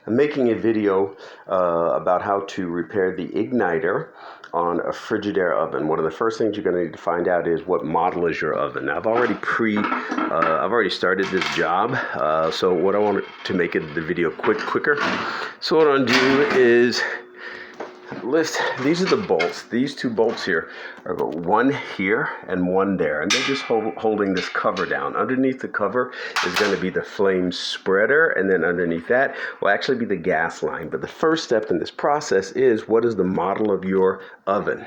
I'm making a video about how to repair the igniter on a Frigidaire oven. One of the first things you're going to need to find out is what model is your oven. Now, I've already started this job, so what I want to make the video quicker. So what I'm going to do is these are the bolts. These two bolts here are one here and one there, and they're just holding this cover down. Underneath the cover is going to be the flame spreader, and then underneath that will actually be the gas line. But the first step in this process is, what is the model of your oven?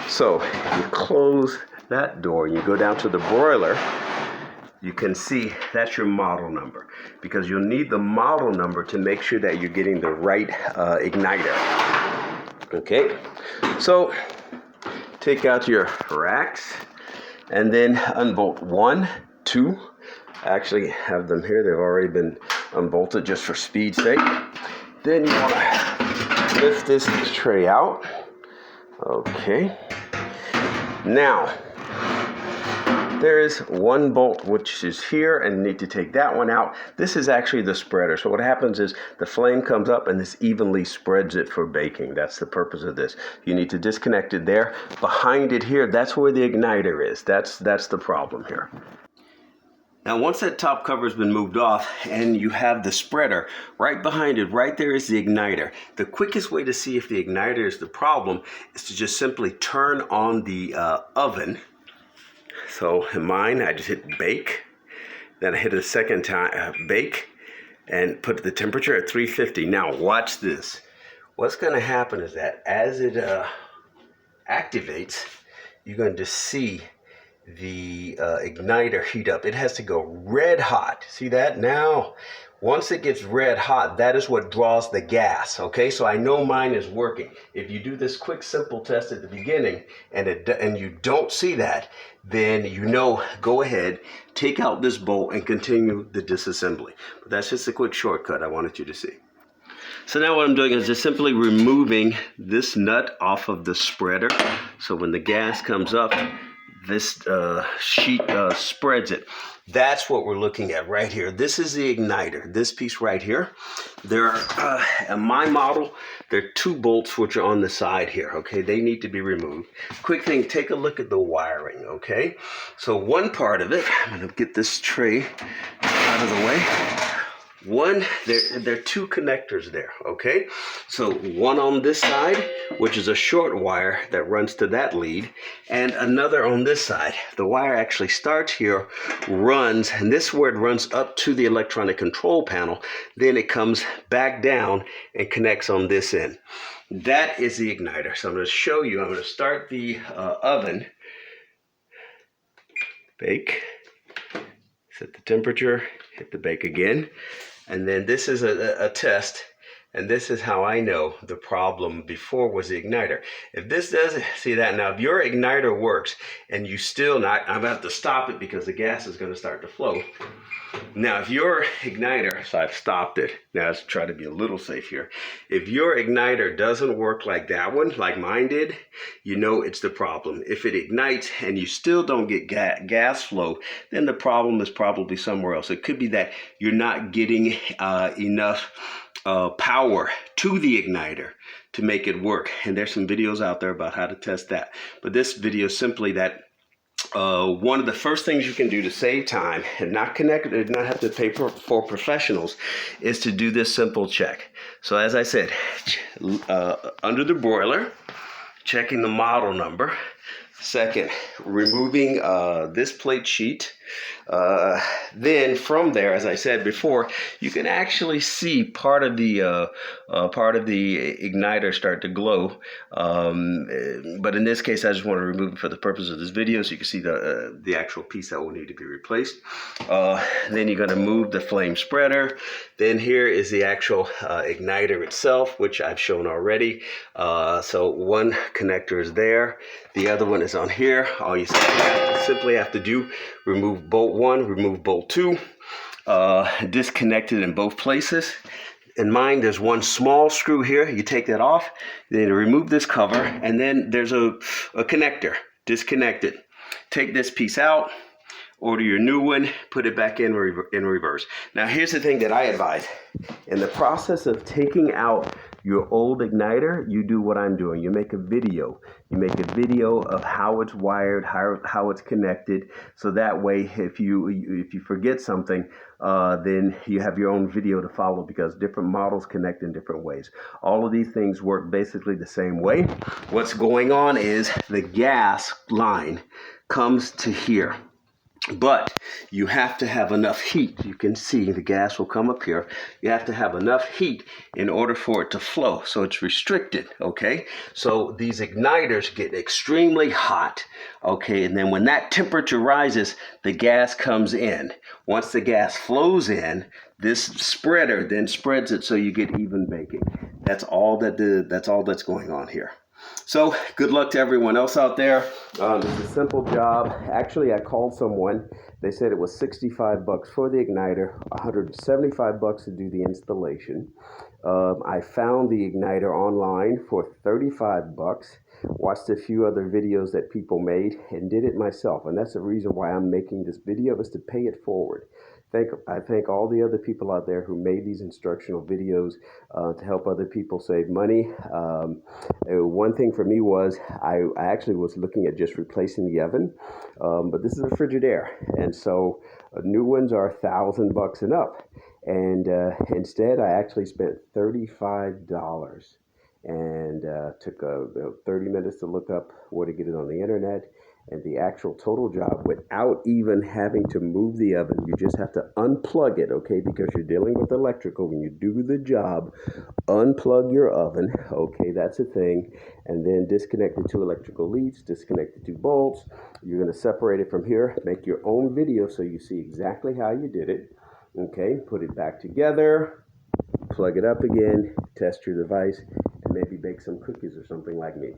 So you close that door and you go down to the broiler. You can see that's your model number, because you'll need the model number to make sure that you're getting the right igniter. Okay, so take out your racks and then unbolt 1, 2. I actually have them here. They've already been unbolted just for speed's sake. Then you want to lift this tray out. Okay. Now, there is one bolt which is here, and you need to take that one out. This is actually the spreader. So what happens is the flame comes up and this evenly spreads it for baking. That's the purpose of this. You need to disconnect it there. Behind it here, that's where the igniter is. That's the problem here. Now, once that top cover has been moved off and you have the spreader, right behind it, right there is the igniter. The quickest way to see if the igniter is the problem is to just simply turn on the oven. So in mine, I just hit bake, then I hit it a second time, bake, and put the temperature at 350. Now watch this. What's going to happen is that as it activates, you're going to see the igniter heat up. It has to go red hot. See that? Now, once it gets red hot, that is what draws the gas. Okay, so I know mine is working. If you do this quick, simple test at the beginning and you don't see that, then you know, go ahead, take out this bolt and continue the disassembly. But that's just a quick shortcut I wanted you to see. So now what I'm doing is just simply removing this nut off of the spreader. So when the gas comes up, this sheet spreads it. That's what we're looking at right here. This is the igniter, this piece right here. There are, in my model, there are 2 bolts which are on the side here, okay? They need to be removed. Quick thing, take a look at the wiring, okay? So one part of it, I'm gonna get this tray out of the way. One, there are 2 connectors there, okay? So one on this side, which is a short wire that runs to that lead, and another on this side. The wire actually starts here, runs, and this is where it runs up to the electronic control panel. Then it comes back down and connects on this end. That is the igniter. So I'm going to show you. I'm going to start the oven. Bake. Set the temperature. Hit the bake again. And then this is a test, and this is how I know the problem before was the igniter. If this doesn't, see that, now if your igniter works and you still not, I'm about to stop it because the gas is going to start to flow. Now if your igniter, so I've stopped it, now let's try to be a little safe here. If your igniter doesn't work like that one, like mine did, you know it's the problem. If it ignites and you still don't get gas flow, then the problem is probably somewhere else. It could be that you're not getting enough power to the igniter to make it work. And there's some videos out there about how to test that. But this video is simply that one of the first things you can do to save time and not have to pay for professionals is to do this simple check. So as I said, under the broiler, checking the model number. Second, removing this plate sheet. Then from there, as I said before, you can actually see part of the igniter start to glow. But in this case, I just want to remove it for the purpose of this video, so you can see the actual piece that will need to be replaced. Then you're going to move the flame spreader. Then here is the actual igniter itself, which I've shown already. So one connector is there. The other one is on here. All you simply have to do, remove bolt 1, remove bolt 2, disconnect it in both places. In mine, there's one small screw here. You take that off, then remove this cover, and then there's a connector. Disconnect it. Take this piece out. order your new one, put it back in reverse. Now here's the thing that I advise. In the process of taking out your old igniter, you do what I'm doing. You make a video. You make a video of how it's wired, how it's connected, so that way if you forget something, then you have your own video to follow, because different models connect in different ways. All of these things work basically the same way. What's going on is the gas line comes to here. But you have to have enough heat. You can see the gas will come up here. You have to have enough heat in order for it to flow. So it's restricted, okay? So these igniters get extremely hot, okay? And then when that temperature rises, the gas comes in. Once the gas flows in, this spreader then spreads it so you get even baking. That's all that's going on here. So good luck to everyone else out there. It's a simple job. Actually, I called someone. They said it was 65 bucks for the igniter, 175 bucks to do the installation. I found the igniter online for 35 bucks. Watched a few other videos that people made and did it myself. And that's the reason why I'm making this video, is to pay it forward. I thank all the other people out there who made these instructional videos to help other people save money. One thing for me was I actually was looking at just replacing the oven, but this is a Frigidaire, and so new ones are $1,000 and up. And instead, I actually spent $35 and took 30 minutes to look up where to get it on the internet. And the actual total job, without even having to move the oven, you just have to unplug it, okay? Because you're dealing with electrical. When you do the job, unplug your oven, okay? That's a thing. And then disconnect the two electrical leads, disconnect the two bolts. You're going to separate it from here, make your own video so you see exactly how you did it, okay? Put it back together, plug it up again, test your device, and maybe bake some cookies or something like me.